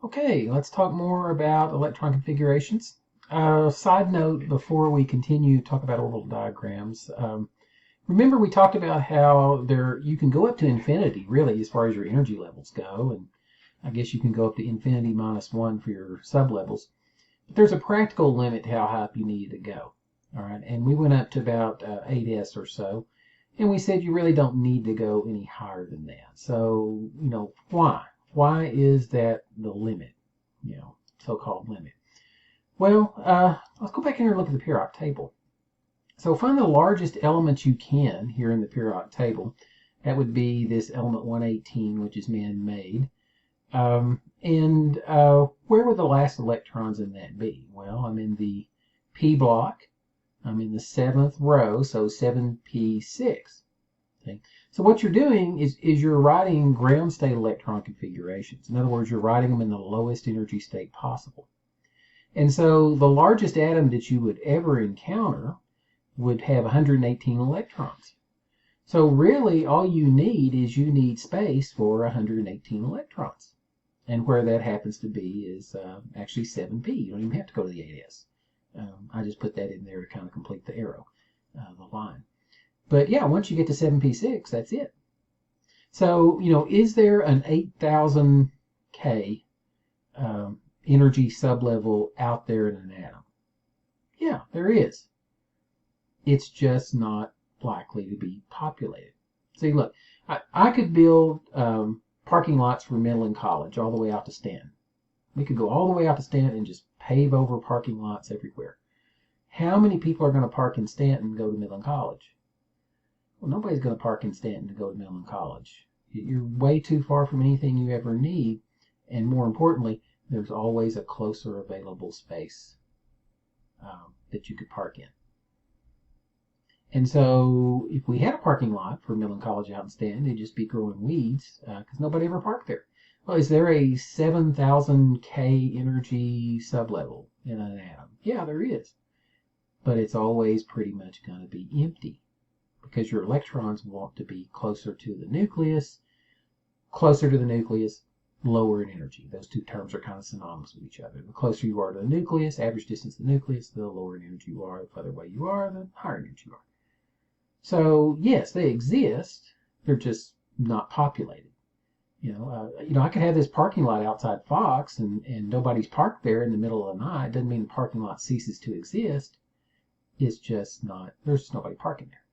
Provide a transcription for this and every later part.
Okay, let's talk more about electron configurations. Side note, before we continue to talk about orbital diagrams, remember we talked about how you can go up to infinity, really, as far as your energy levels go, and I guess you can go up to infinity -1 for your sublevels. But there's a practical limit to how high up you need to go. All right, and we went up to about 8s or so, and we said you really don't need to go any higher than that. So, why? Why is that the limit? So-called limit. Well, let's go back here and look at the periodic table. So find the largest element you can here in the periodic table. That would be this element 118, which is man-made. Where would the last electrons in that be? Well, I'm in the P block. I'm in the 7th row, so 7p6. Okay. So what you're doing is you're writing ground state electron configurations. In other words, you're writing them in the lowest energy state possible. And so the largest atom that you would ever encounter would have 118 electrons. So really all you need space for 118 electrons. And where that happens to be is actually 7p. You don't even have to go to the 8s. I just put that in there to kind of complete the arrow, the line. But yeah, once you get to 7p6, that's it. So, is there an 8,000 K energy sublevel out there in an atom? Yeah, there is. It's just not likely to be populated. See, look, I could build parking lots for Midland College all the way out to Stanton. We could go all the way out to Stanton and just pave over parking lots everywhere. How many people are going to park in Stanton and go to Midland College? Well, nobody's going to park in Stanton to go to Midland College. You're way too far from anything you ever need, and more importantly, there's always a closer available space that you could park in. And so if we had a parking lot for Midland College out in Stanton, it'd just be growing weeds because nobody ever parked there. Well, is there a 7,000 K energy sublevel in an atom? Yeah, there is. But it's always pretty much going to be empty because your electrons want to be closer to the nucleus. Closer to the nucleus, lower in energy. Those two terms are kind of synonymous with each other. The closer you are to the nucleus, average distance to the nucleus, the lower in energy you are. The further away you are, the higher in energy you are. So yes, they exist. They're just not populated. I could have this parking lot outside Fox, and nobody's parked there in the middle of the night. Doesn't mean the parking lot ceases to exist. It's just not. There's just nobody parking there.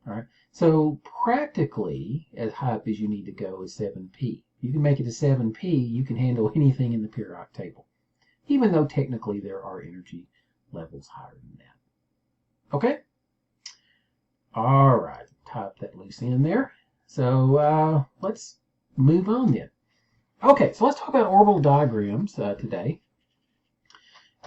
All right. So practically, as high up as you need to go is 7p. You can make it to 7p. You can handle anything in the periodic table, even though technically there are energy levels higher than that. Okay. All right. Tie up that loose end there. So let's move on then. Okay. So let's talk about orbital diagrams today.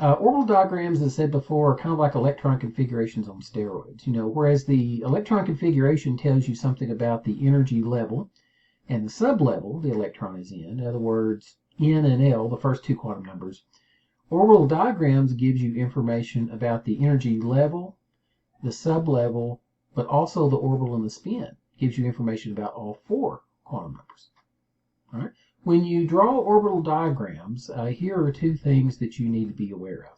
Orbital diagrams, as I said before, are kind of like electron configurations on steroids. Whereas the electron configuration tells you something about the energy level and the sublevel the electron is in. In other words, N and L, the first two quantum numbers. Orbital diagrams gives you information about the energy level, the sublevel, but also the orbital and the spin. Gives you information about all four quantum numbers. All right. When you draw orbital diagrams, here are two things that you need to be aware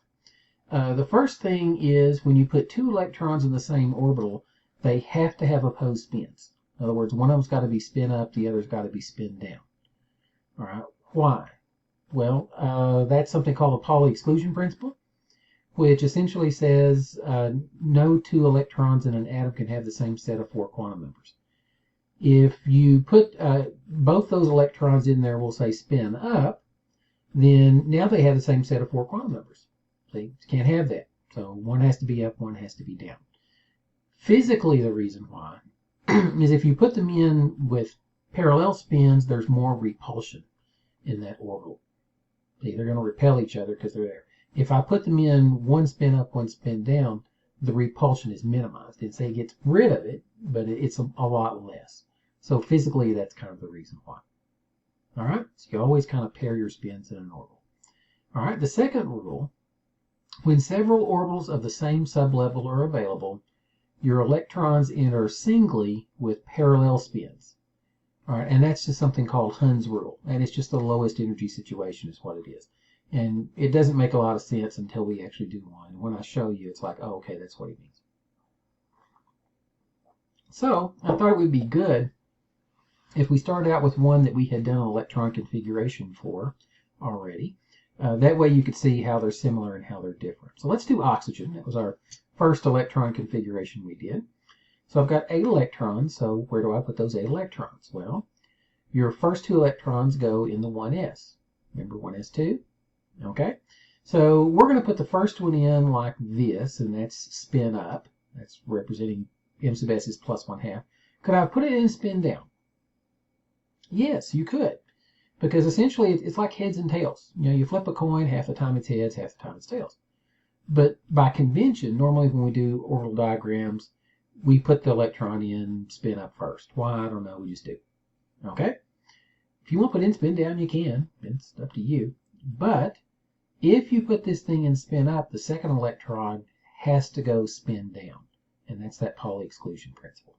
of. The first thing is when you put two electrons in the same orbital, they have to have opposed spins. In other words, one of them's got to be spin up, the other's got to be spin down. All right. Why? Well, that's something called the Pauli exclusion principle, which essentially says no two electrons in an atom can have the same set of four quantum numbers. If you put both those electrons in there, we'll say spin up, then now they have the same set of four quantum numbers. So you can't have that. So one has to be up, one has to be down. Physically, the reason why is if you put them in with parallel spins, there's more repulsion in that orbital. See, they're going to repel each other because they're there. If I put them in one spin up, one spin down, the repulsion is minimized. It gets rid of it, but it's a lot less. So physically, that's kind of the reason why. All right, so you always kind of pair your spins in an orbital. All right, the second rule, when several orbitals of the same sublevel are available, your electrons enter singly with parallel spins. All right, and that's just something called Hund's rule, and it's just the lowest energy situation is what it is. And it doesn't make a lot of sense until we actually do one. When I show you, it's like, oh, okay, that's what he means. So I thought it would be good if we started out with one that we had done an electron configuration for already. That way you could see how they're similar and how they're different. So let's do oxygen. That was our first electron configuration we did. So I've got 8 electrons, so where do I put those 8 electrons? Well, your first 2 electrons go in the 1s. Remember 1s2? Okay. So we're going to put the first one in like this, and that's spin up. That's representing m sub s is plus 1/2. Could I put it in spin down? Yes, you could. Because essentially it's like heads and tails. You know, you flip a coin, half the time it's heads, half the time it's tails. But by convention, normally when we do orbital diagrams, we put the electron in spin up first. Why? I don't know. We just do. Okay? If you want to put in spin down, you can. It's up to you. But if you put this thing in spin up, the second electron has to go spin down. And that's that Pauli exclusion principle.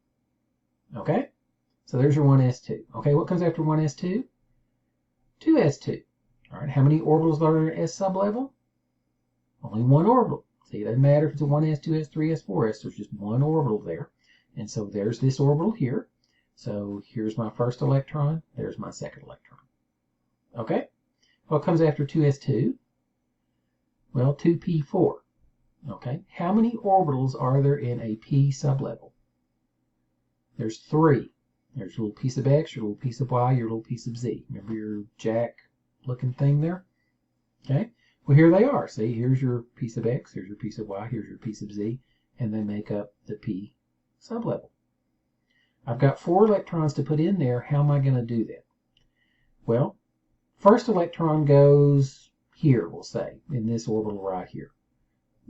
Okay? So there's your 1s2. Okay, what comes after 1s2? 2s2. All right, how many orbitals are in s sublevel? Only one orbital. See, it doesn't matter if it's a 1s, 2s, 3s, 4s. There's just one orbital there. And so there's this orbital here. So here's my first electron. There's my second electron. Okay? What comes after 2s2? Well, 2p4. Okay? How many orbitals are there in a p sublevel? There's 3. There's your little piece of X, your little piece of Y, your little piece of Z. Remember your jack-looking thing there? Okay? Well, here they are. See, here's your piece of X, here's your piece of Y, here's your piece of Z, and they make up the P sublevel. I've got 4 electrons to put in there. How am I going to do that? Well, first electron goes here, we'll say, in this orbital right here.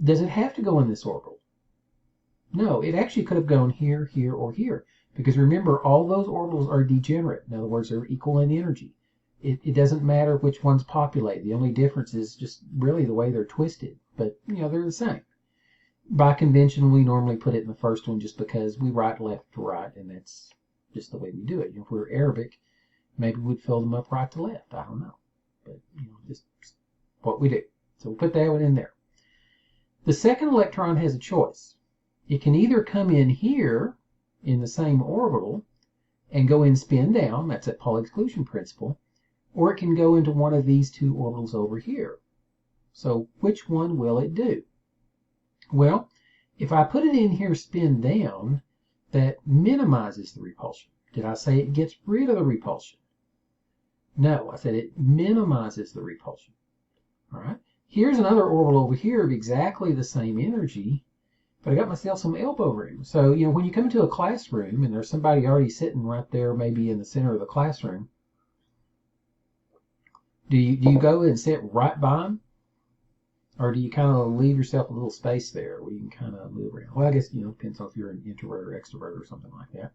Does it have to go in this orbital? No, it actually could have gone here, here, or here. Because remember, all those orbitals are degenerate. In other words, they're equal in energy. It doesn't matter which ones populate. The only difference is just really the way they're twisted. But, you know, they're the same. By convention, we normally put it in the first one just because we write left to right, and that's just the way we do it. You know, if we were Arabic, maybe we'd fill them up right to left. I don't know. But, you know, just what we do. So we'll put that one in there. The second electron has a choice. It can either come in here in the same orbital and go in spin down, that's that Pauli exclusion principle, or it can go into one of these 2 orbitals over here. So which one will it do? Well, if I put it in here spin down, that minimizes the repulsion. Did I say it gets rid of the repulsion? No, I said it minimizes the repulsion. All right. Here's another orbital over here of exactly the same energy, but I got myself some elbow room. So, you know, when you come into a classroom and there's somebody already sitting right there, maybe in the center of the classroom, do you go and sit right by them? Or do you kind of leave yourself a little space there where you can kind of move around? Well, I guess, you know, depends on if you're an introvert or extrovert or something like that.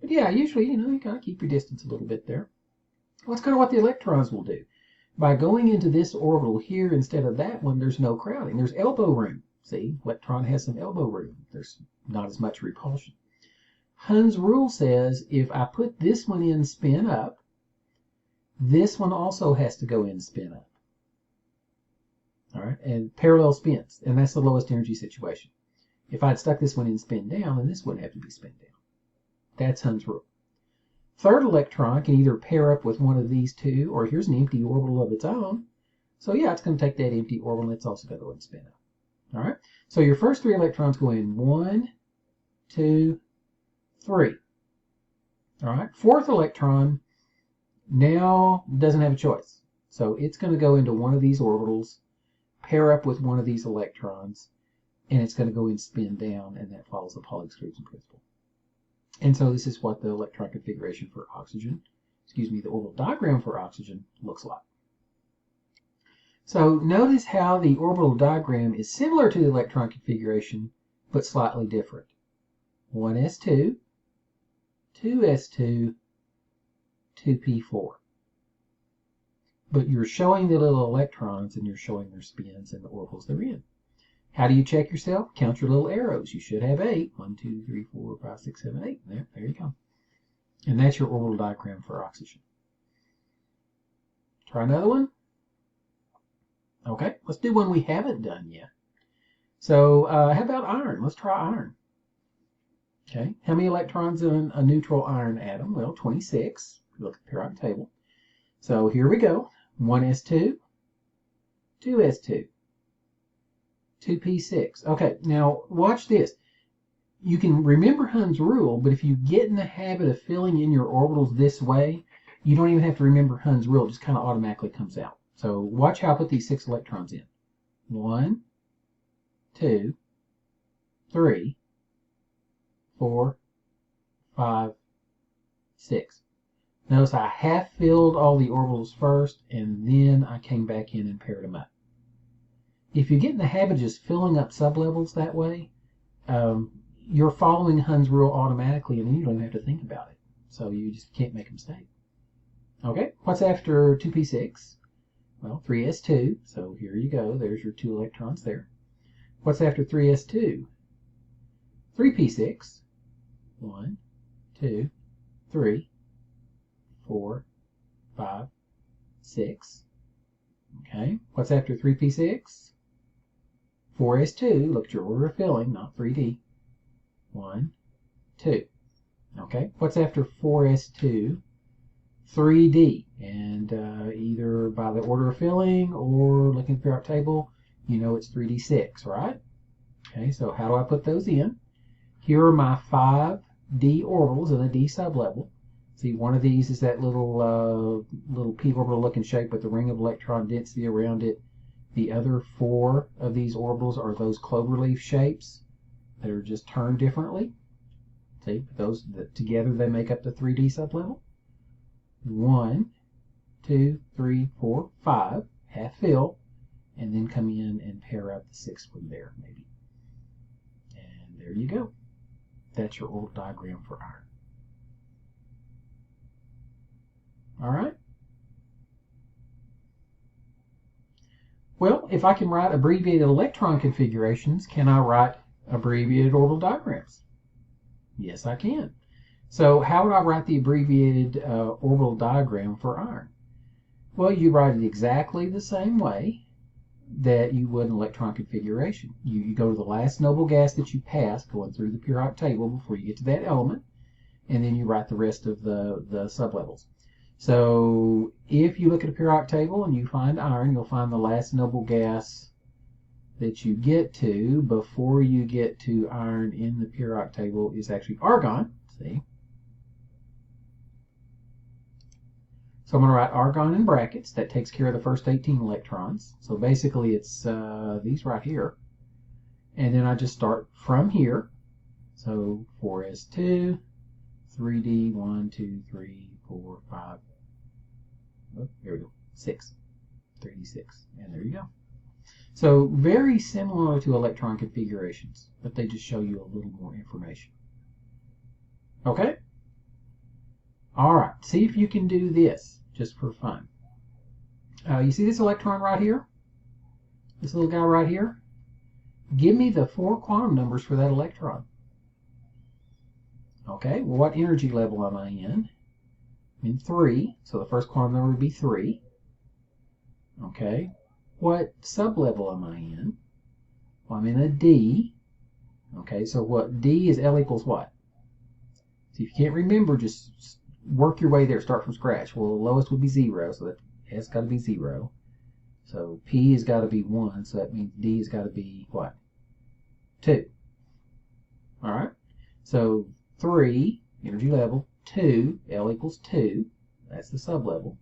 But yeah, usually, you know, you kind of keep your distance a little bit there. Well, that's kind of what the electrons will do. By going into this orbital here instead of that one, there's no crowding. There's elbow room. See, electron has some elbow room. There's not as much repulsion. Hund's rule says if I put this one in spin up, this one also has to go in spin up. All right, and parallel spins, and that's the lowest energy situation. If I'd stuck this one in spin down, then this wouldn't have to be spin down. That's Hund's rule. Third electron can either pair up with one of these 2, or here's an empty orbital of its own. So yeah, it's going to take that empty orbital, and it's also going to go and spin up. All right, so your first 3 electrons go in 1, 2, 3. All right, fourth electron now doesn't have a choice. So it's going to go into one of these orbitals, pair up with one of these electrons, and it's going to go in spin down, and that follows the Pauli exclusion principle. And so this is what the electron configuration for oxygen, the orbital diagram for oxygen looks like. So notice how the orbital diagram is similar to the electron configuration, but slightly different. 1s2, 2s2, 2p4. But you're showing the little electrons and you're showing their spins and the orbitals they're in. How do you check yourself? Count your little arrows. You should have 8. 1, 2, 3, 4, 5, 6, 7, 8. There you go. And that's your orbital diagram for oxygen. Try another one. Okay, let's do one we haven't done yet. So how about iron? Let's try iron. Okay, how many electrons in a neutral iron atom? Well, 26. Look at the periodic table. So here we go. 1s2, 2s2, 2p6. Okay, now watch this. You can remember Hund's rule, but if you get in the habit of filling in your orbitals this way, you don't even have to remember Hund's rule. It just kind of automatically comes out. So watch how I put these 6 electrons in. 1, 2, 3, 4, 5, 6. Notice I half filled all the orbitals first, and then I came back in and paired them up. If you get in the habit of just filling up sublevels that way, you're following Hund's rule automatically, and then you don't even have to think about it. So you just can't make a mistake. Okay, what's after 2p6? Well, 3s2, so here you go. There's your 2 electrons there. What's after 3s2? 3p6. 1, 2, 3, 4, 5, 6. Okay, what's after 3p6? 4s2. Look at your order of filling, not 3d. 1, 2. Okay, what's after 4s2? 3d. And either by the order of filling or looking at the periodic table, you know it's 3d6, right? Okay, so how do I put those in? Here are my 5d orbitals in a d sublevel. See, one of these is that little p orbital looking shape with the ring of electron density around it. The other 4 of these orbitals are those cloverleaf shapes that are just turned differently. See, those together they make up the 3d sublevel. 1, 2, 3, 4, 5, half fill, and then come in and pair up the 6th one there, maybe. And there you go. That's your orbital diagram for iron. All right. Well, if I can write abbreviated electron configurations, can I write abbreviated orbital diagrams? Yes, I can. So how would I write the abbreviated orbital diagram for iron? Well, you write it exactly the same way that you would an electron configuration. You go to the last noble gas that you pass going through the periodic table before you get to that element, and then you write the rest of the sublevels. So if you look at a periodic table and you find iron, you'll find the last noble gas that you get to before you get to iron in the periodic table is actually argon. See? So I'm going to write argon in brackets. That takes care of the first 18 electrons. So basically it's these right here. And then I just start from here. So 4s2, 3d, 1, 2, 3, 4, 5. Oh, here we go. 6. 3d6. And there you go. So very similar to electron configurations, but they just show you a little more information. Okay? All right. See if you can do this just for fun. You see this electron right here? This little guy right here? Give me the 4 quantum numbers for that electron. Okay, well, what energy level am I in? I'm in 3, so the first quantum number would be 3. Okay, what sublevel am I in? Well, I'm in a D. Okay, so what D is L equals what? So if you can't remember, just work your way there. Start from scratch. Well, the lowest would be 0, so that S got to be 0. So P has got to be 1, so that means D has got to be what? 2. All right, so 3, energy level, 2, L equals 2. That's the sublevel.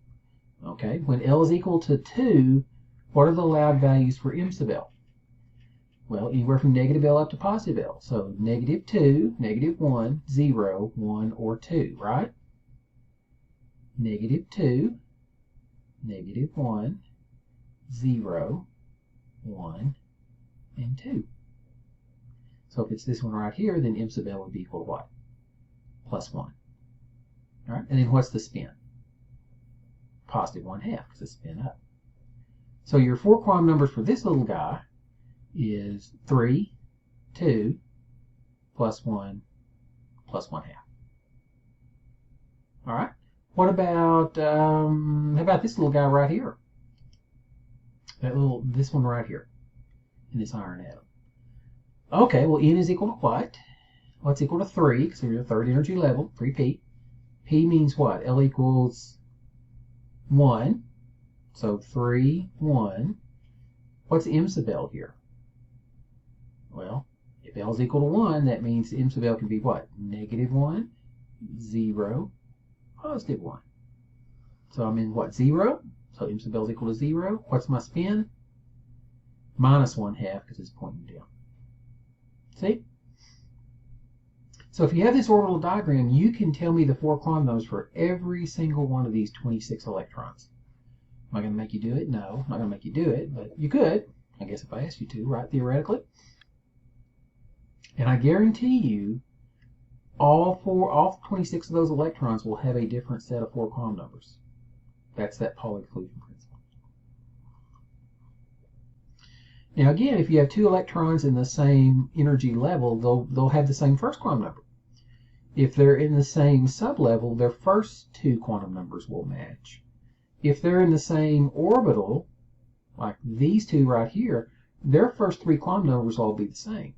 Okay, when L is equal to 2, what are the allowed values for M sub L? Well, anywhere from negative L up to positive L. So negative 2, negative 1, 0, 1, or 2, right? Negative 2, negative 1, 0, 1, and 2. So if it's this one right here, then M sub L would be equal to what? Plus 1. All right, and then what's the spin? Positive 1/2, because it's spin up. So your 4 quantum numbers for this little guy is 3, 2, plus 1, plus 1/2. All right. What about how about this little guy right here? This one right here in this iron atom. Okay, well, N is equal to what? Well, it's equal to 3 because we're the third energy level, 3p. P means what? L equals 1. So 3, 1. What's M sub L here? Well, if L is equal to 1, that means M sub L can be what? -1, 0, +1. So I'm in what? 0? So M sub L is equal to 0. What's my spin? -1/2 because it's pointing down. See? So if you have this orbital diagram, you can tell me the 4 quantum numbers for every single one of these 26 electrons. Am I going to make you do it? No, I'm not going to make you do it, but you could, I guess, if I asked you to, right, theoretically. And I guarantee you, all 26 of those electrons will have a different set of 4 quantum numbers. That's that Pauli exclusion principle. Now again, if you have 2 electrons in the same energy level, they'll have the same first quantum number. If they're in the same sublevel, their first 2 quantum numbers will match. If they're in the same orbital, like these 2 right here, their first 3 quantum numbers will all be the same.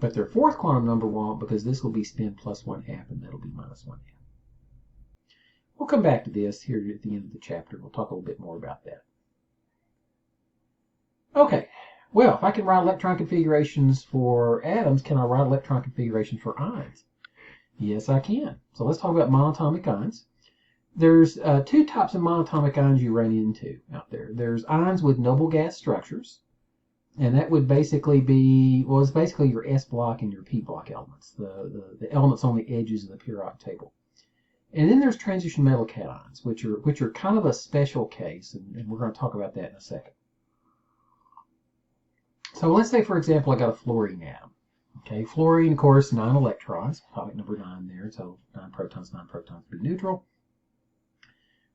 But their fourth quantum number won't, because this will be spin +1/2 and that'll be -1/2. We'll come back to this here at the end of the chapter. We'll talk a little bit more about that. Okay, well, if I can write electron configurations for atoms, can I write electron configurations for ions? Yes, I can. So let's talk about monatomic ions. There's 2 types of monatomic ions you run into out there. There's ions with noble gas structures, and that would basically be, well, it's basically your S block and your P block elements, the elements on the edges of the periodic table. And then there's transition metal cations, which are kind of a special case, and we're going to talk about that in a second. So let's say, for example, I got a fluorine atom. Okay, fluorine, of course, 9 electrons, atomic number 9 there, so 9 protons be neutral.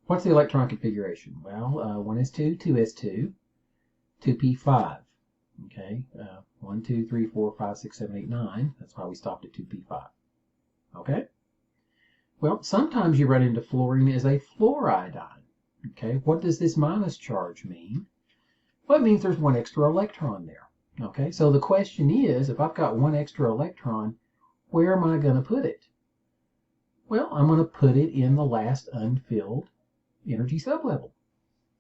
What's the electron configuration? Well, 1s2, 2s2, 2p5. Okay, 1, 2, 3, 4, 5, 6, 7, 8, 9. That's why we stopped at 2p5. Okay? Well, sometimes you run into fluorine as a fluoride ion. Okay, what does this minus charge mean? Well, it means there's 1 extra electron there. Okay, so the question is, if I've got 1 extra electron, where am I going to put it? Well, I'm going to put it in the last unfilled energy sublevel.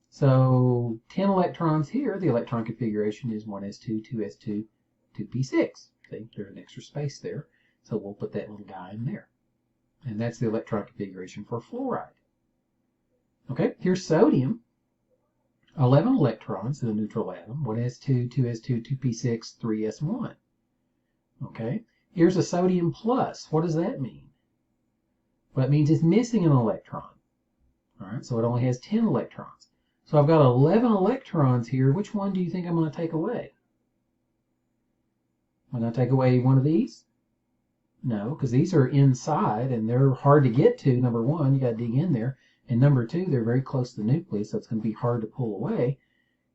So 10 electrons here, the electron configuration is 1s2, 2s2, 2p6. See, there's an extra space there. So we'll put that little guy in there. And that's the electron configuration for fluoride. Okay, here's sodium. 11 electrons in a neutral atom. 1s2, 2s2, 2p6, 3s1. Okay, here's a sodium plus. What does that mean? Well, it means it's missing an electron. All right, so it only has 10 electrons. So I've got 11 electrons here. Which one do you think I'm going to take away? Am I going to take away one of these? No, because these are inside and they're hard to get to. Number 1, you got to dig in there. And number 2, they're very close to the nucleus, so it's going to be hard to pull away.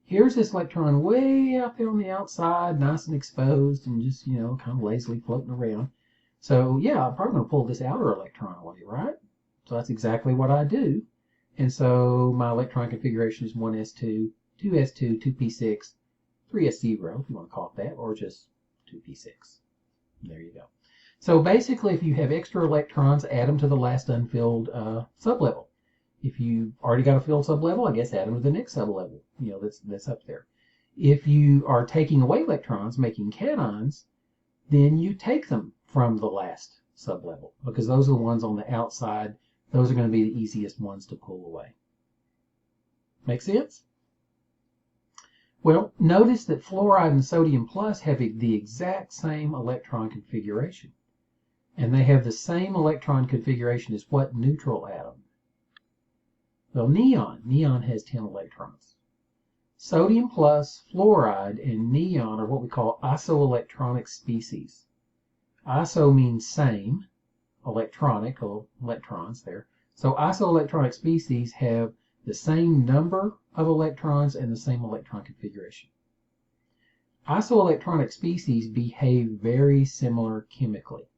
Here's this electron way out there on the outside, nice and exposed and just, kind of lazily floating around. So yeah, I'm probably going to pull this outer electron away, right? So that's exactly what I do. And so my electron configuration is 1s2, 2s2, 2p6, 3s0, if you want to call it that, or just 2p6. There you go. So basically, if you have extra electrons, add them to the last unfilled sublevel. If you've already got a filled sublevel, I guess add them to the next sublevel, that's up there. If you are taking away electrons, making cations, then you take them from the last sublevel, because those are the ones on the outside. Those are going to be the easiest ones to pull away. Make sense? Well, notice that fluoride and sodium plus have the exact same electron configuration. And they have the same electron configuration as what neutral atom? Well, neon. Neon has 10 electrons. Sodium plus, fluoride, and neon are what we call isoelectronic species. Iso means same. Electronic, or electrons there. So isoelectronic species have the same number of electrons and the same electron configuration. Isoelectronic species behave very similar chemically.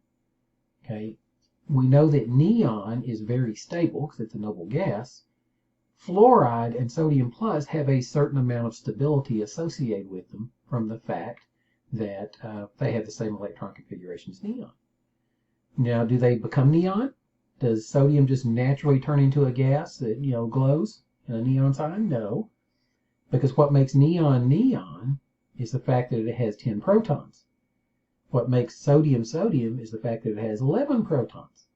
Okay, we know that neon is very stable because it's a noble gas. Fluoride and sodium plus have a certain amount of stability associated with them from the fact that they have the same electron configuration as neon. Now, do they become neon? Does sodium just naturally turn into a gas that, glows in a neon sign? No. Because what makes neon neon is the fact that it has 10 protons. What makes sodium sodium is the fact that it has 11 protons.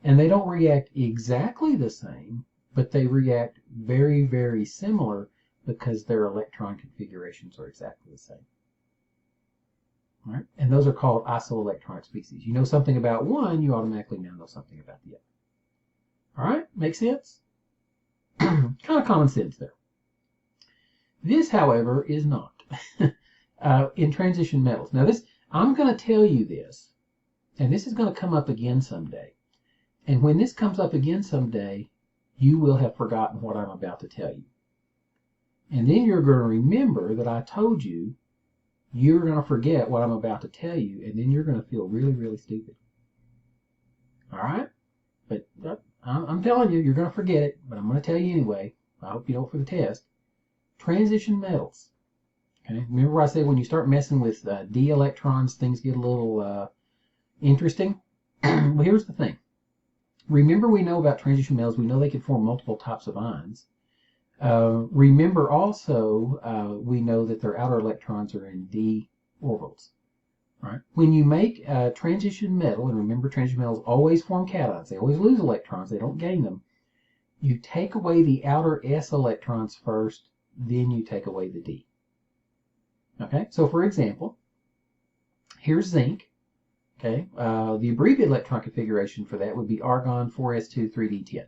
And they don't react exactly the same, but they react very, very similar because their electron configurations are exactly the same. All right? And those are called isoelectronic species. You know something about one, you automatically now know something about the other. All right? Make sense? Kind of common sense there. This, however, is not in transition metals. Now, I'm going to tell you this, and this is going to come up again someday. And when this comes up again someday, you will have forgotten what I'm about to tell you. And then you're going to remember that I told you you're going to forget what I'm about to tell you, and then you're going to feel really, really stupid. All right? But I'm telling you, you're going to forget it, but I'm going to tell you anyway. I hope you don't for the test. Transition metals. Okay? Remember I said when you start messing with d electrons, things get a little interesting? Well, here's the thing. Remember we know about transition metals, we know they can form multiple types of ions. Remember also, we know that their outer electrons are in d orbitals. Right? When you make a transition metal, and remember transition metals always form cations, they always lose electrons, they don't gain them. You take away the outer s electrons first, then you take away the d. Okay, so for example, here's zinc. Okay, the abbreviated electron configuration for that would be argon 4s2 3d10.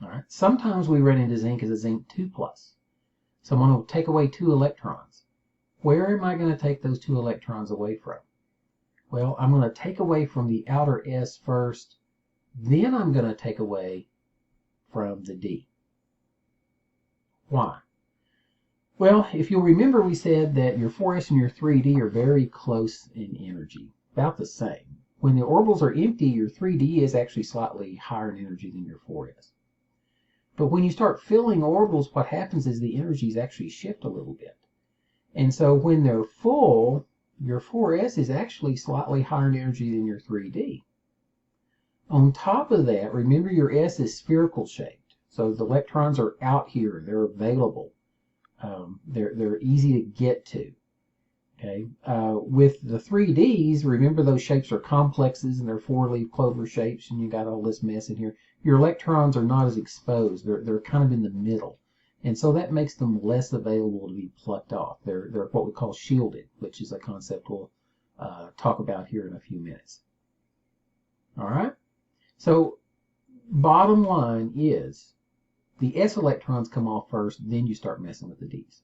All right. Sometimes we run into zinc as a zinc 2+. So I'm going to take away 2 electrons. Where am I going to take those 2 electrons away from? Well, I'm going to take away from the outer s first, then I'm going to take away from the d. Why? Well, if you'll remember, we said that your 4s and your 3d are very close in energy, about the same. When the orbitals are empty, your 3d is actually slightly higher in energy than your 4s. But when you start filling orbitals, what happens is the energies actually shift a little bit. And so when they're full, your 4s is actually slightly higher in energy than your 3d. On top of that, remember your s is spherical shaped. So the electrons are out here, they're available. They're easy to get to. Okay, with the 3Ds, remember those shapes are complexes and they're 4-leaf clover shapes, and you got all this mess in here. Your electrons are not as exposed; they're kind of in the middle, and so that makes them less available to be plucked off. They're what we call shielded, which is a concept we'll talk about here in a few minutes. All right. So, bottom line is, the s electrons come off first, then you start messing with the d's.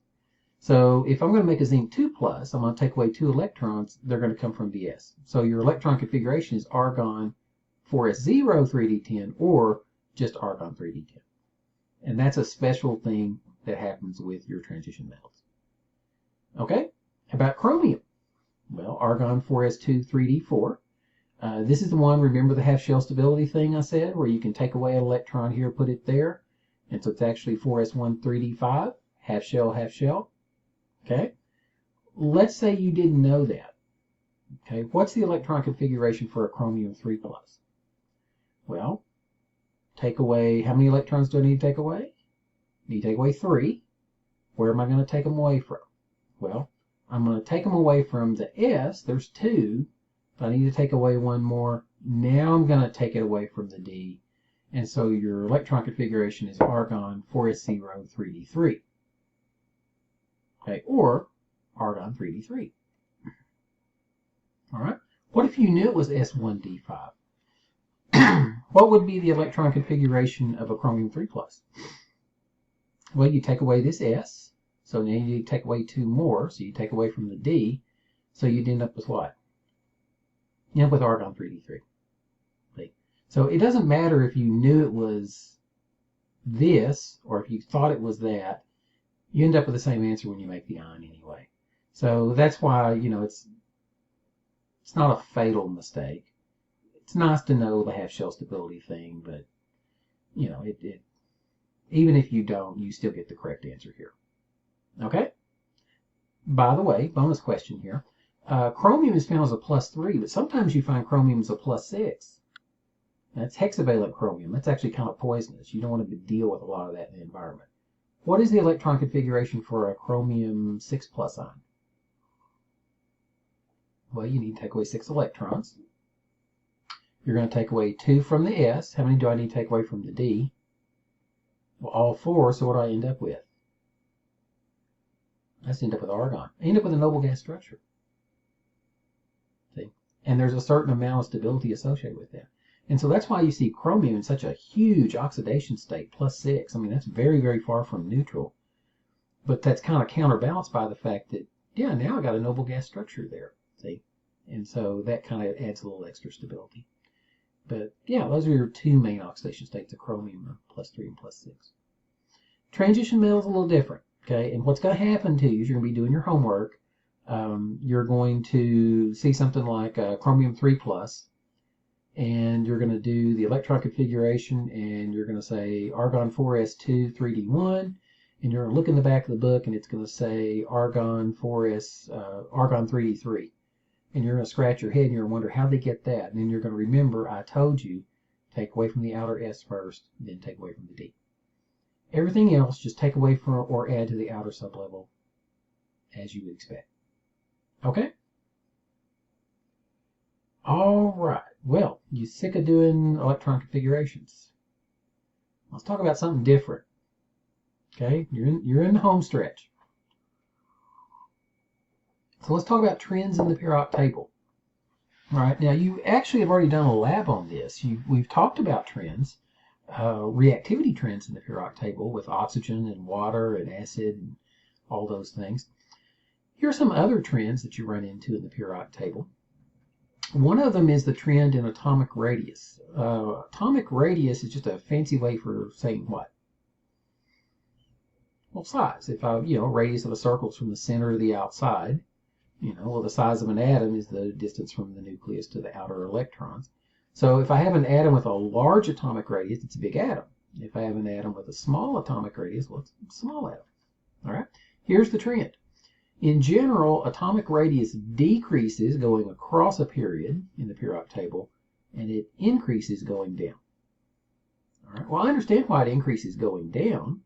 So if I'm going to make a zinc 2+, I'm going to take away 2 electrons. They're going to come from the s. So your electron configuration is argon 4s0 3d10 or just argon 3d10. And that's a special thing that happens with your transition metals. Okay, how about chromium? Well, argon 4s2 3d4. This is the one, remember the half shell stability thing I said, where you can take away an electron here, put it there. And so it's actually 4s1 3d5, half shell, half shell. Okay, let's say you didn't know that. Okay, what's the electron configuration for a chromium 3+? Well, take away, how many electrons do I need to take away? I need to take away 3. Where am I going to take them away from? Well, I'm going to take them away from the s, there's 2, but I need to take away 1 more. Now I'm going to take it away from the d, and so your electron configuration is argon 4s0 3d3. Okay, or argon 3d3. All right. What if you knew it was s1d5? What would be the electron configuration of a chromium 3+? Well, you take away this s, so now you need to take away 2 more, so you take away from the d, so you'd end up with what? You end up with argon 3d3. Okay. So it doesn't matter if you knew it was this, or if you thought it was that, you end up with the same answer when you make the ion anyway. So that's why, it's not a fatal mistake. it's nice to know the half shell stability thing, but you know, even if you don't, you still get the correct answer here. Okay? By the way, bonus question here. Chromium is found as a +3, but sometimes you find chromium as a +6. That's hexavalent chromium. That's actually kind of poisonous. You don't want to deal with a lot of that in the environment. What is the electron configuration for a chromium 6+ ion? Well, you need to take away 6 electrons. You're going to take away 2 from the S. How many do I need to take away from the D? Well, all 4, so what do I end up with? I just end up with argon. I end up with a noble gas structure. See? And there's a certain amount of stability associated with that. And so that's why you see chromium in such a huge oxidation state, +6. I mean, that's very, very far from neutral. But that's kind of counterbalanced by the fact that, yeah, now I got a noble gas structure there. See? And so that kind of adds a little extra stability. But yeah, those are your 2 main oxidation states of chromium, +3 and +6. Transition metal is a little different. Okay, and what's going to happen to you is you're going to be doing your homework. You're going to see something like chromium 3+, and you're going to do the electron configuration, and you're going to say argon 4s2 3d1, and you're going to look in the back of the book, and it's going to say argon 3d3, and you're going to scratch your head, and you're going to wonder how they get that, and then you're going to remember I told you take away from the outer S first, then take away from the D. Everything else, just take away from or add to the outer sublevel as you would expect. Okay? All right. Well, you sick of doing electron configurations? Let's talk about something different. Okay? You're in the home stretch. So let's talk about trends in the periodic table. All right. Now, you actually have already done a lab on this. We've talked about trends. Reactivity trends in the periodic table with oxygen and water and acid and all those things. Here are some other trends that you run into in the periodic table. One of them is the trend in atomic radius. Atomic radius is just a fancy way for saying what? Well, size. If radius of a circle is from the center to the outside, well, the size of an atom is the distance from the nucleus to the outer electrons. So if I have an atom with a large atomic radius, it's a big atom. If I have an atom with a small atomic radius, well, it's a small atom. All right. Here's the trend. In general, atomic radius decreases going across a period in the periodic table, and it increases going down. All right. Well, I understand why it increases going down,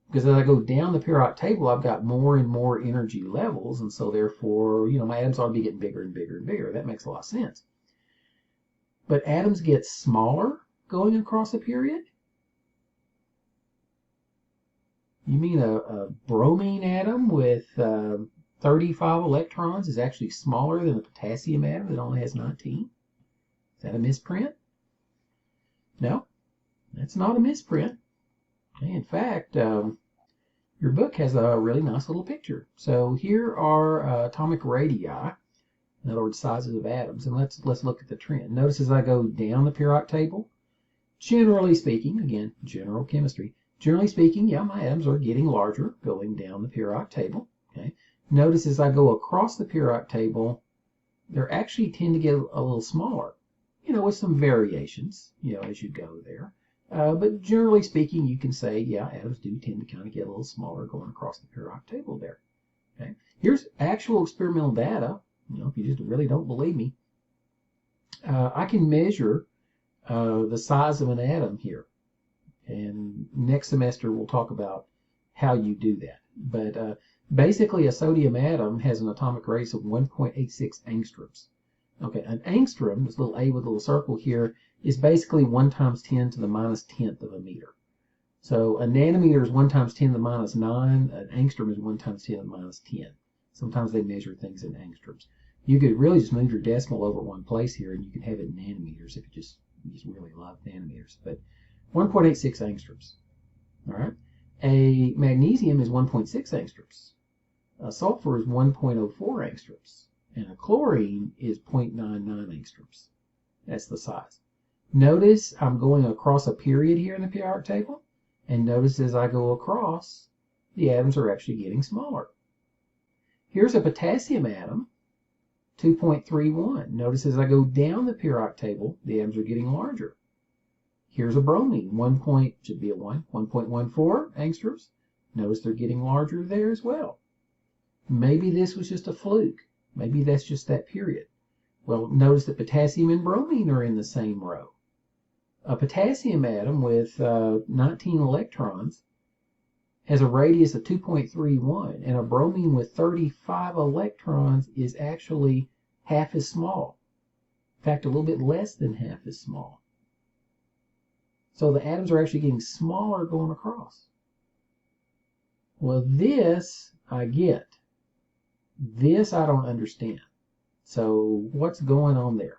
because as I go down the periodic table, I've got more and more energy levels, and so therefore, my atoms ought to be getting bigger and bigger and bigger. That makes a lot of sense. But atoms get smaller going across a period? You mean a bromine atom with 35 electrons is actually smaller than a potassium atom that only has 19? Is that a misprint? No, that's not a misprint. Okay, in fact, your book has a really nice little picture. So here are atomic radii. In other words, sizes of atoms. And let's look at the trend. Notice as I go down the periodic table, generally speaking, again, general chemistry, generally speaking, yeah, my atoms are getting larger going down the periodic table. Okay. Notice as I go across the periodic table, they actually tend to get a little smaller, with some variations, as you go there. But generally speaking, you can say, yeah, atoms do tend to kind of get a little smaller going across the periodic table there. Okay. Here's actual experimental data. If you just really don't believe me, I can measure the size of an atom here. And next semester, we'll talk about how you do that. But basically, a sodium atom has an atomic radius of 1.86 angstroms. Okay, an angstrom, this little a with a little circle here, is basically 1 × 10 to the -10th of a meter. So a nanometer is 1 × 10 to the -9. An angstrom is 1 × 10 to the -10. Sometimes they measure things in angstroms. You could really just move your decimal over one place here, and you could have it in nanometers if you just really love nanometers. But 1.86 angstroms. All right. A magnesium is 1.6 angstroms. A sulfur is 1.04 angstroms. And a chlorine is 0.99 angstroms. That's the size. Notice I'm going across a period here in the periodic table. And notice as I go across, the atoms are actually getting smaller. Here's a potassium atom. 2.31. Notice as I go down the periodic table, the atoms are getting larger. Here's a bromine, 1.14 angstroms. Notice they're getting larger there as well. Maybe this was just a fluke. Maybe that's just that period. Well, notice that potassium and bromine are in the same row. A potassium atom with 19 electrons has a radius of 2.31, and a bromine with 35 electrons is actually half as small. In fact, a little bit less than half as small. So the atoms are actually getting smaller going across. Well, this I get. This I don't understand. So what's going on there?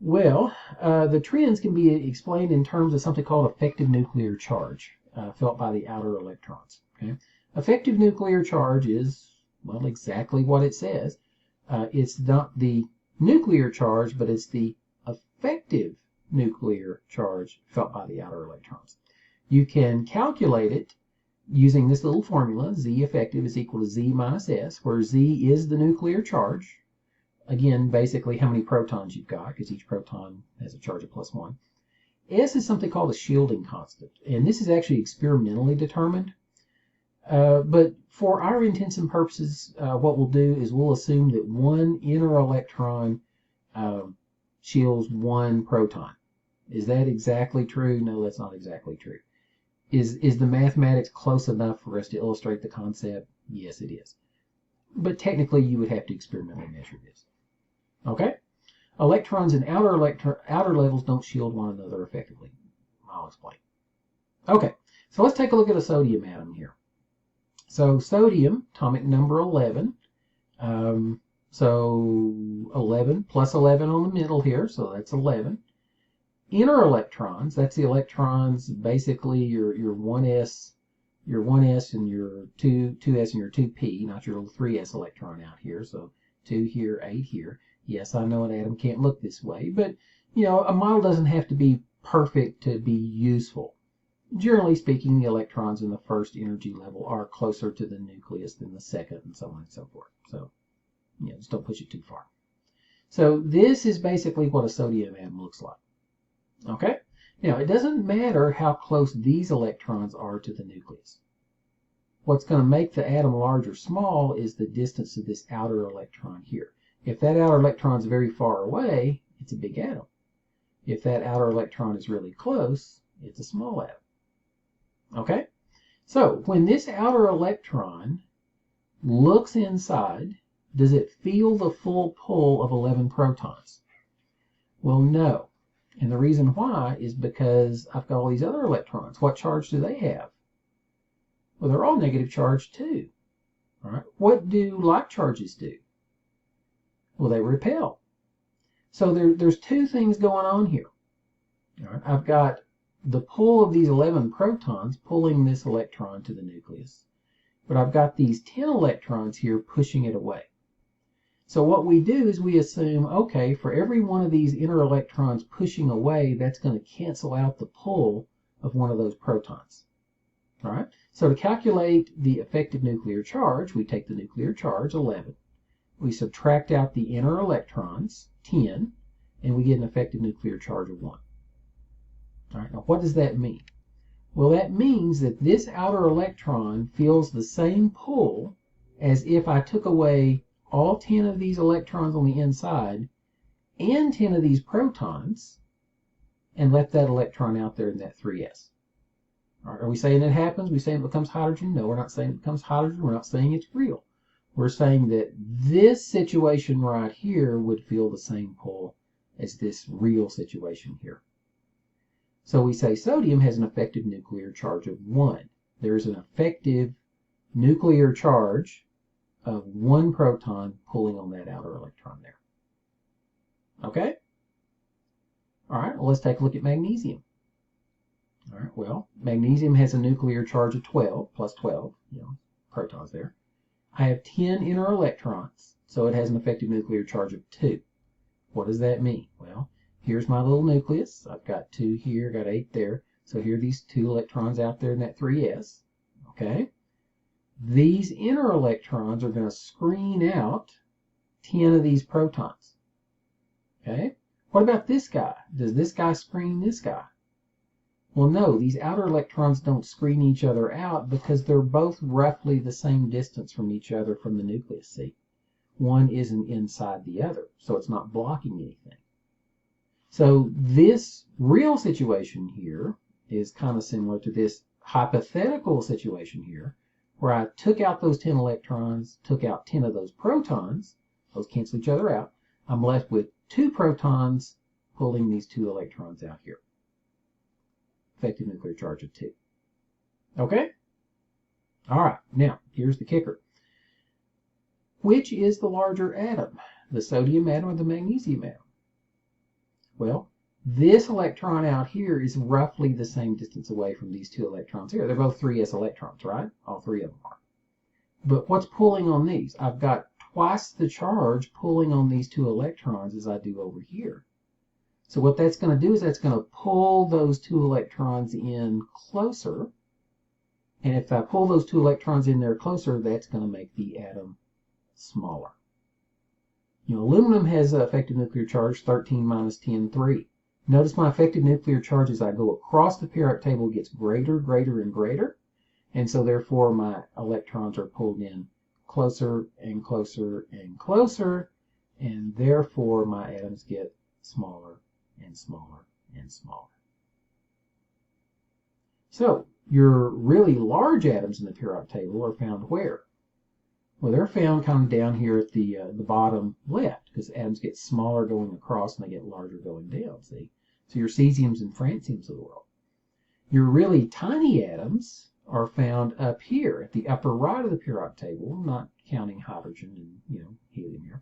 Well, the trends can be explained in terms of something called effective nuclear charge, felt by the outer electrons. Okay? Effective nuclear charge is, well, exactly what it says. It's not the nuclear charge, but it's the effective nuclear charge felt by the outer electrons. You can calculate it using this little formula. Z effective is equal to Z minus S, where Z is the nuclear charge. Again, basically how many protons you've got, because each proton has a charge of +1. S is something called a shielding constant, and this is actually experimentally determined. But for our intents and purposes, what we'll do is we'll assume that one inner electron shields one proton. Is that exactly true? No, that's not exactly true. Is the mathematics close enough for us to illustrate the concept? Yes, it is. But technically, you would have to experimentally measure this. Okay? Electrons in outer levels don't shield one another effectively. I'll explain. Okay, so let's take a look at a sodium atom here. So sodium, atomic number 11. So 11 plus 11 on the middle here, so that's 11. Inner electrons, that's the electrons, basically your 1s, and your 2s and your 2p, not your little 3s electron out here. So 2 here, 8 here. Yes, I know an atom can't look this way, but you know, a model doesn't have to be perfect to be useful. Generally speaking, the electrons in the first energy level are closer to the nucleus than the second, and so on and so forth. So, you know, just don't push it too far. So this is basically what a sodium atom looks like. Okay? Now, it doesn't matter how close these electrons are to the nucleus. What's going to make the atom large or small is the distance of this outer electron here. If that outer electron is very far away, it's a big atom. If that outer electron is really close, it's a small atom. Okay? So, when this outer electron looks inside, does it feel the full pull of 11 protons? Well, no. And the reason why is because I've got all these other electrons. What charge do they have? Well, they're all negative charge too. All right. What do like charges do? Well, they repel. So there's two things going on here. All right. I've got the pull of these 11 protons pulling this electron to the nucleus. But I've got these 10 electrons here pushing it away. So what we do is we assume, okay, for every one of these inner electrons pushing away, that's going to cancel out the pull of one of those protons. All right? So to calculate the effective nuclear charge, we take the nuclear charge, 11. We subtract out the inner electrons, 10, and we get an effective nuclear charge of 1. All right, now what does that mean? Well, that means that this outer electron feels the same pull as if I took away all 10 of these electrons on the inside and 10 of these protons and left that electron out there in that 3s. All right, are we saying it happens? Are we saying it becomes hydrogen? No, we're not saying it becomes hydrogen. We're not saying it's real. We're saying that this situation right here would feel the same pull as this real situation here. So we say sodium has an effective nuclear charge of 1. There's an effective nuclear charge of 1 proton pulling on that outer electron there. Okay? All right, well, let's take a look at magnesium. All right, well, magnesium has a nuclear charge of 12, plus 12, protons there. I have 10 inner electrons, so it has an effective nuclear charge of 2. What does that mean? Well, here's my little nucleus. I've got 2 here, got 8 there. So here are these 2 electrons out there in that 3s. Okay? These inner electrons are going to screen out 10 of these protons. Okay? What about this guy? Does this guy screen this guy? Well, no, these outer electrons don't screen each other out because they're both roughly the same distance from each other from the nucleus, see? One isn't inside the other, so it's not blocking anything. So this real situation here is kind of similar to this hypothetical situation here, where I took out those 10 electrons, took out 10 of those protons, those cancel each other out. I'm left with 2 protons pulling these 2 electrons out here. Effective nuclear charge of 2. Okay? All right, now here's the kicker. Which is the larger atom, the sodium atom or the magnesium atom? Well, this electron out here is roughly the same distance away from these 2 electrons here. They're both 3s electrons, right? All 3 of them are. But what's pulling on these? I've got twice the charge pulling on these 2 electrons as I do over here. So what that's going to do is that's going to pull those 2 electrons in closer. And if I pull those 2 electrons in there closer, that's going to make the atom smaller. You know, aluminum has an effective nuclear charge 13 minus 10, 3. Notice my effective nuclear charge as I go across the periodic table gets greater, greater, and greater. And so therefore my electrons are pulled in closer and closer and closer. And therefore my atoms get smaller and smaller and smaller. So your really large atoms in the periodic table are found where? Well, they're found kind of down here at the bottom left, because atoms get smaller going across and they get larger going down, see? So your cesiums and franciums of the world. Your really tiny atoms are found up here at the upper right of the periodic table, not counting hydrogen and helium here,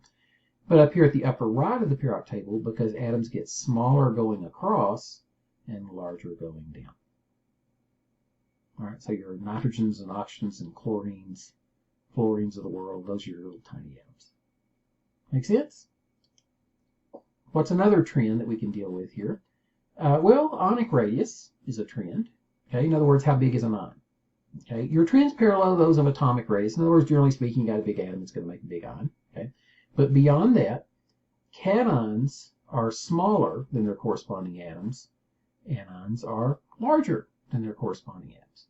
but up here at the upper right of the periodic table because atoms get smaller going across and larger going down. All right, so your nitrogens and oxygens and chlorines, fluorines of the world, those are your little tiny atoms. Make sense? What's another trend that we can deal with here? Well, ionic radius is a trend. Okay, in other words, how big is an ion? Okay, your trends parallel those of atomic radius. In other words, generally speaking, you got a big atom, it's going to make a big ion. Okay, but beyond that, cations are smaller than their corresponding atoms. Anions are larger than their corresponding atoms,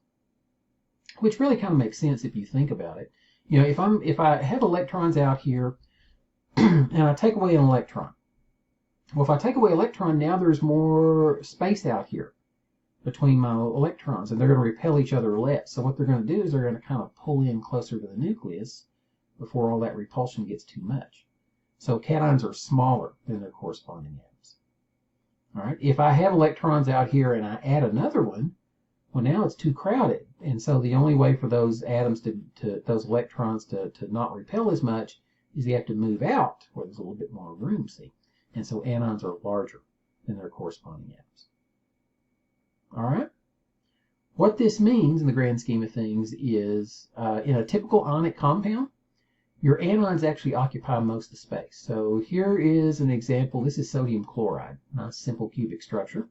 which really kind of makes sense if you think about it. You know, if I have electrons out here and I take away an electron. Well, if I take away an electron, now there's more space out here between my electrons, and they're going to repel each other less. So what they're going to do is they're going to kind of pull in closer to the nucleus before all that repulsion gets too much. So cations are smaller than their corresponding atoms. All right. If I have electrons out here and I add another one, well, now it's too crowded. And so the only way for those atoms those electrons to not repel as much is they have to move out where there's a little bit more room, see? And so anions are larger than their corresponding atoms. All right. What this means in the grand scheme of things is in a typical ionic compound, your anions actually occupy most of the space. So here is an example. This is sodium chloride, nice simple cubic structure.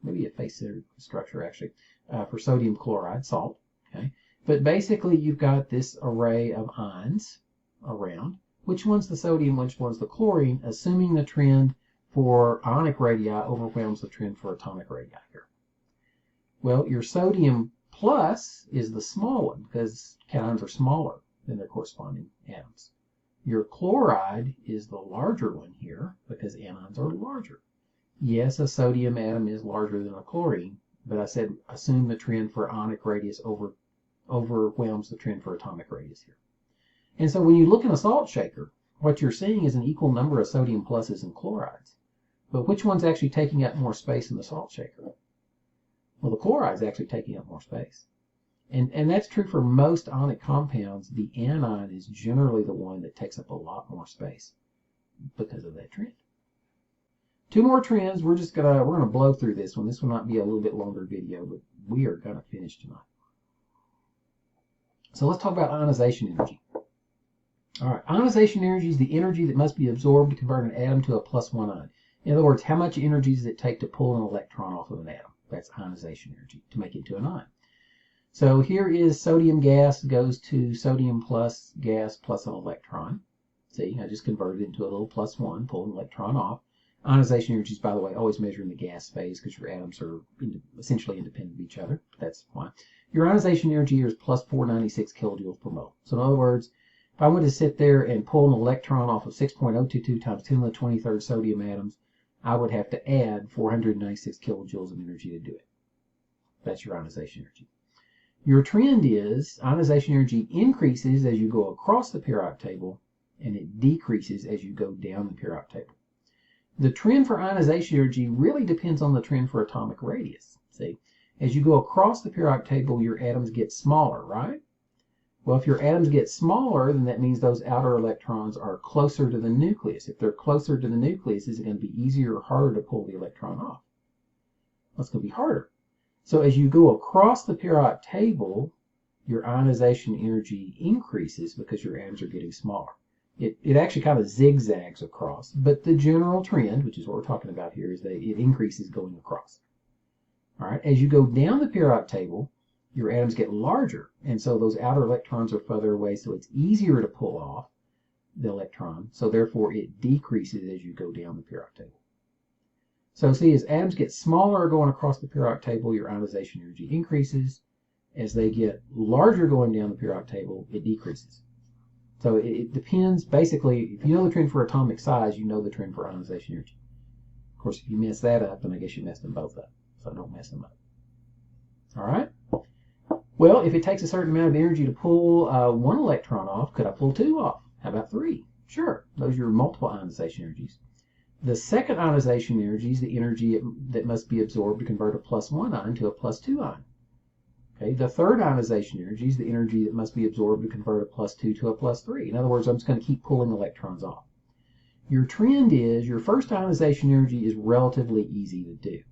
Maybe a face-centered structure actually for sodium chloride, salt. Okay, but basically you've got this array of ions around. Which one's the sodium, which one's the chlorine, assuming the trend for ionic radii overwhelms the trend for atomic radii here. Well, your sodium plus is the small one because cations are smaller than their corresponding atoms. Your chloride is the larger one here because anions are larger. Yes, a sodium atom is larger than a chlorine, but I said assume the trend for ionic radius overwhelms the trend for atomic radius here. And so when you look in a salt shaker, what you're seeing is an equal number of sodium pluses and chlorides. But which one's actually taking up more space in the salt shaker? Well, the chloride's actually taking up more space. And that's true for most ionic compounds. The anion is generally the one that takes up a lot more space because of that trend. 2 more trends. We're gonna blow through this one. This will not be a little bit longer video, but we are gonna finish tonight. So let's talk about ionization energy. All right, ionization energy is the energy that must be absorbed to convert an atom to a +1 ion. In other words, how much energy does it take to pull an electron off of an atom? That's ionization energy to make it into an ion. So here is sodium gas goes to sodium plus gas plus an electron. See, I just converted it into a little +1, pulling an electron off. Ionization energies, by the way, always measure in the gas phase because your atoms are essentially independent of each other. That's why. Your ionization energy here is plus 496 kilojoules per mole. So in other words, if I wanted to sit there and pull an electron off of 6.022 times 10 to the 23rd sodium atoms, I would have to add 496 kilojoules of energy to do it. That's your ionization energy. Your trend is ionization energy increases as you go across the periodic table, and it decreases as you go down the periodic table. The trend for ionization energy really depends on the trend for atomic radius. See, as you go across the periodic table, your atoms get smaller, right? Well, if your atoms get smaller, then that means those outer electrons are closer to the nucleus. If they're closer to the nucleus, is it going to be easier or harder to pull the electron off? Well, it's going to be harder. So as you go across the periodic table, your ionization energy increases because your atoms are getting smaller. It actually kind of zigzags across, but the general trend, which is what we're talking about here, is that it increases going across. All right, as you go down the periodic table, your atoms get larger, and so those outer electrons are further away, so it's easier to pull off the electron, so therefore it decreases as you go down the periodic table. So see, as atoms get smaller going across the periodic table, your ionization energy increases. As they get larger going down the periodic table, it decreases. So it depends, basically, if you know the trend for atomic size, you know the trend for ionization energy. Of course, if you mess that up, then I guess you messed them both up. So don't mess them up. All right? Well, if it takes a certain amount of energy to pull one electron off, could I pull two off? How about three? Sure. Those are your multiple ionization energies. The second ionization energy is the energy that must be absorbed to convert a +1 ion to a +2 ion. Okay, the third ionization energy is the energy that must be absorbed to convert a +2 to a +3. In other words, I'm just going to keep pulling electrons off. Your trend is your first ionization energy is relatively easy to do.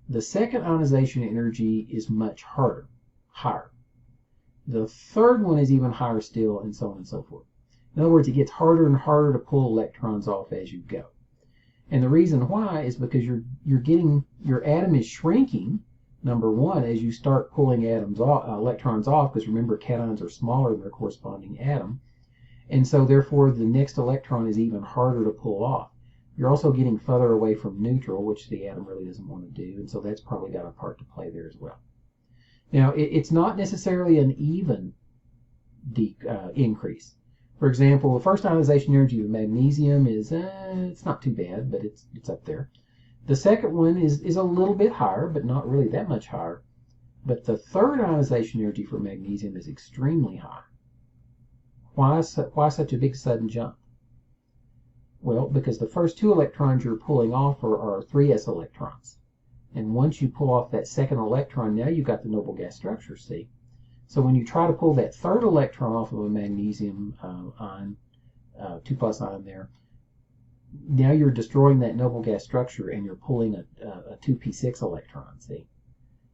The second ionization energy is much harder, higher. The third one is even higher still, and so on and so forth. In other words, it gets harder and harder to pull electrons off as you go. And the reason why is because your atom is shrinking. Number one, as you start pulling electrons off, because remember, cations are smaller than their corresponding atom, and so therefore the next electron is even harder to pull off. You're also getting further away from neutral, which the atom really doesn't want to do, and so that's probably got a part to play there as well. Now, it's not necessarily an even increase. For example, the first ionization energy of magnesium is, it's not too bad, but it's up there. The second one is a little bit higher, but not really that much higher. But the third ionization energy for magnesium is extremely high. Why such a big sudden jump? Well, because the first two electrons you're pulling off are 3s electrons. And once you pull off that second electron, now you've got the noble gas structure, see? So when you try to pull that third electron off of a magnesium ion, 2+ ion there, now you're destroying that noble gas structure and you're pulling a 2p6 electron, see?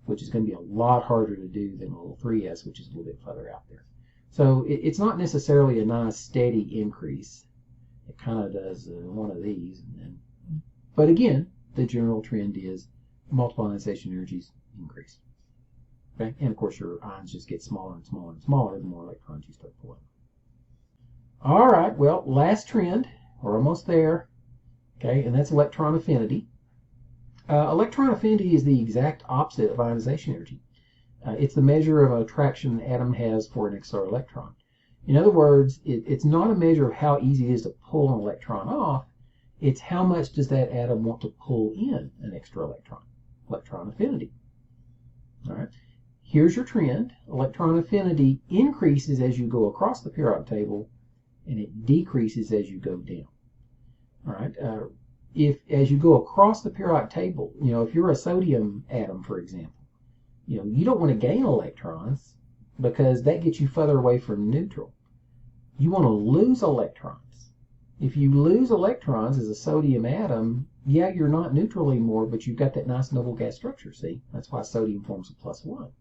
Which is going to be a lot harder to do than a little 3s, which is a little bit further out there. So it's not necessarily a nice steady increase. It kind of does one of these. But again, the general trend is multiple ionization energies increase. Okay? And of course your ions just get smaller and smaller and smaller the more electrons you start pulling. All right, well, last trend. We're almost there. Okay, and that's electron affinity. Electron affinity is the exact opposite of ionization energy. It's the measure of attraction an atom has for an extra electron. In other words, it's not a measure of how easy it is to pull an electron off. It's how much does that atom want to pull in an extra electron. Electron affinity. All right. Here's your trend. Electron affinity increases as you go across the periodic table, and it decreases as you go down. All right. As you go across the periodic table, if you're a sodium atom, for example, you don't want to gain electrons because that gets you further away from neutral. You want to lose electrons. If you lose electrons as a sodium atom, yeah, you're not neutral anymore, but you've got that nice noble gas structure, see? That's why sodium forms a +1.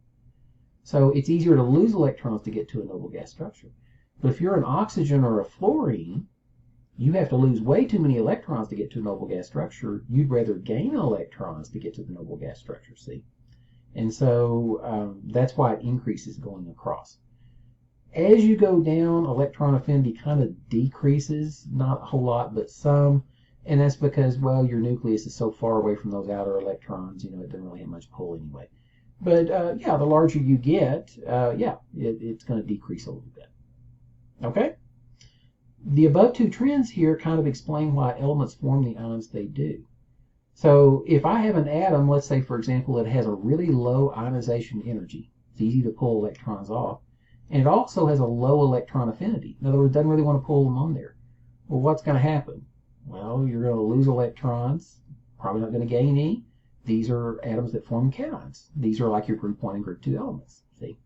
So it's easier to lose electrons to get to a noble gas structure. But if you're an oxygen or a fluorine, you have to lose way too many electrons to get to a noble gas structure. You'd rather gain electrons to get to the noble gas structure, see? And so that's why it increases going across. As you go down, electron affinity kind of decreases, not a whole lot, but some. And that's because, well, your nucleus is so far away from those outer electrons, it doesn't really have much pull anyway. But yeah, the larger you get, it's going to decrease a little bit. Okay? The above two trends here kind of explain why elements form the ions they do. So if I have an atom, let's say, for example, that has a really low ionization energy, it's easy to pull electrons off, and it also has a low electron affinity. In other words, it doesn't really want to pull them on there. Well, what's going to happen? Well, you're going to lose electrons, probably not going to gain any. These are atoms that form cations. These are like your group 1 and group 2 elements. See?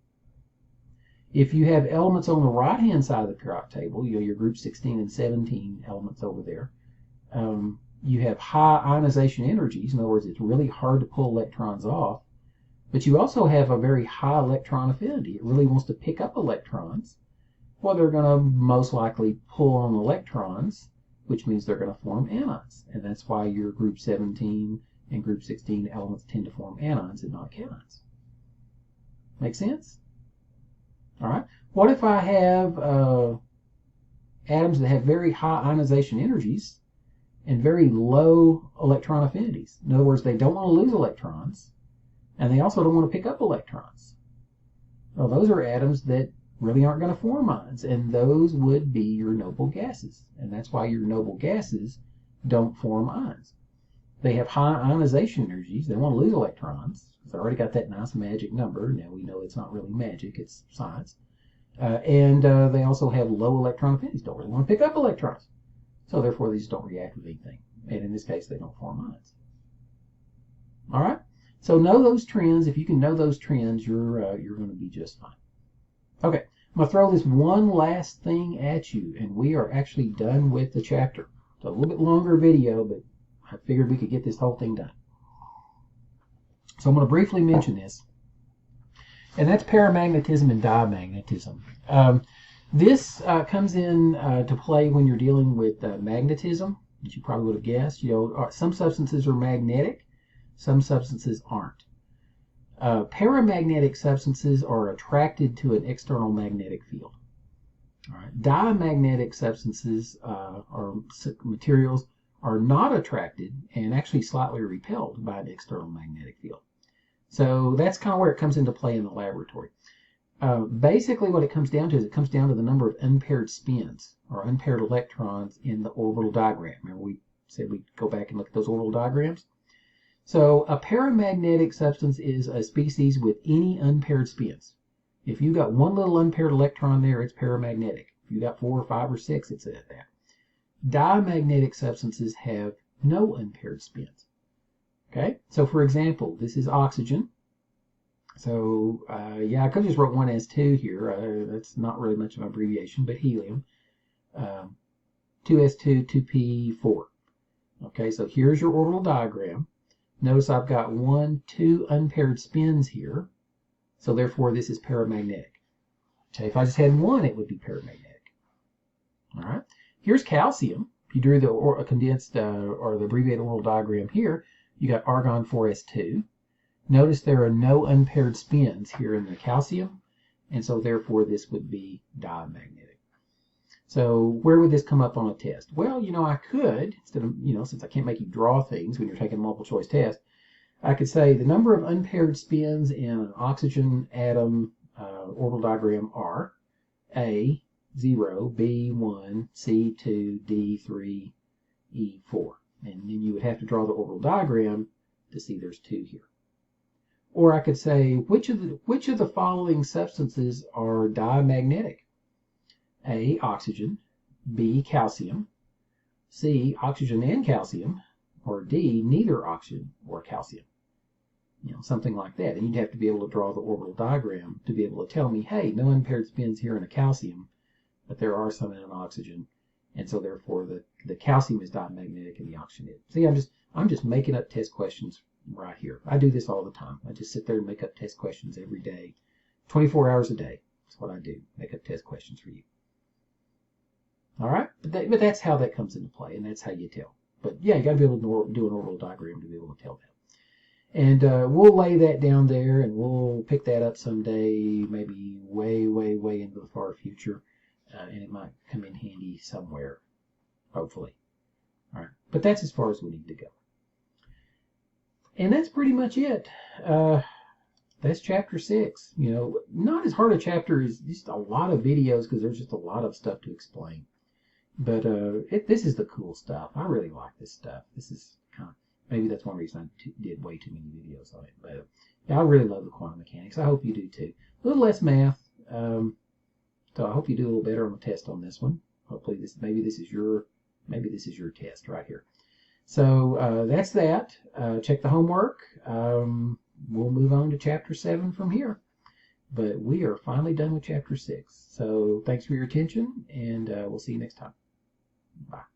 If you have elements on the right-hand side of the periodic table, your group 16 and 17 elements over there, you have high ionization energies. In other words, it's really hard to pull electrons off. But you also have a very high electron affinity. It really wants to pick up electrons. Well, they're going to most likely pull on electrons, which means they're going to form anions. And that's why your group 17 and group 16 elements tend to form anions and not cations. Make sense? All right. What if I have atoms that have very high ionization energies and very low electron affinities? In other words, they don't want to lose electrons, and they also don't want to pick up electrons. Well, those are atoms that really aren't going to form ions, and those would be your noble gases. And that's why your noble gases don't form ions. They have high ionization energies. They want to lose electrons. Because I already got that nice magic number. Now we know it's not really magic, it's science. And they also have low electron affinities. Don't really want to pick up electrons. So therefore, these don't react with anything. And in this case, they don't form ions. All right? So know those trends. If you can know those trends, you're going to be just fine. Okay, I'm going to throw this one last thing at you, and we are actually done with the chapter. It's a little bit longer video, but I figured we could get this whole thing done. So I'm going to briefly mention this, and that's paramagnetism and diamagnetism. This comes in to play when you're dealing with magnetism, as you probably would have guessed. Some substances are magnetic, some substances aren't. Paramagnetic substances are attracted to an external magnetic field. All right. Diamagnetic substances or materials are not attracted and actually slightly repelled by an external magnetic field. So that's kind of where it comes into play in the laboratory. Basically what it comes down to is it comes down to the number of unpaired spins or unpaired electrons in the orbital diagram. Remember we said we'd go back and look at those orbital diagrams? So a paramagnetic substance is a species with any unpaired spins. If you got one little unpaired electron there, it's paramagnetic. If you got 4 or 5 or 6, it's at that. Diamagnetic substances have no unpaired spins. Okay, so for example, this is oxygen. So yeah, I could have just wrote 1s2 here. That's not really much of an abbreviation, but helium. 2s2, 2p4. Okay, so here's your orbital diagram. Notice I've got 2 unpaired spins here. So therefore, this is paramagnetic. Okay, if I just had 1, it would be paramagnetic. All right. Here's calcium. If you drew the condensed or the abbreviated orbital diagram here, you got argon 4s2. Notice there are no unpaired spins here in the calcium, and so therefore this would be diamagnetic. So where would this come up on a test? Well, I could, instead of, since I can't make you draw things when you're taking a multiple choice test, I could say the number of unpaired spins in an oxygen atom orbital diagram are A, 0, B, 1, C, 2, D, 3, E, 4. And then you would have to draw the orbital diagram to see there's 2 here. Or I could say, which of the following substances are diamagnetic? A, oxygen, B, calcium, C, oxygen and calcium, or D, neither oxygen or calcium. Something like that. And you'd have to be able to draw the orbital diagram to be able to tell me, hey, no unpaired spins here in a calcium, but there are some in an oxygen, and so therefore the calcium is diamagnetic and the oxygen is. See, I'm just making up test questions right here. I do this all the time. I just sit there and make up test questions every day, 24 hours a day. That's what I do. Make up test questions for you. All right, but that's how that comes into play, and that's how you tell. But yeah, you got to be able to do an orbital diagram to be able to tell that. And we'll lay that down there, and we'll pick that up someday, maybe way, way, way into the far future. And it might come in handy somewhere, hopefully. All right. But that's as far as we need to go. And that's pretty much it. That's chapter 6. You know, not as hard a chapter as just a lot of videos because there's just a lot of stuff to explain. But this is the cool stuff. I really like this stuff. This is kind of, maybe that's one reason I did way too many videos on it. But yeah, I really love the quantum mechanics. I hope you do too. A little less math. So I hope you do a little better on the test on this one. Hopefully maybe this is your test right here. So that's that. Check the homework. We'll move on to chapter 7 from here. But we are finally done with chapter 6. So thanks for your attention, and we'll see you next time. Bye.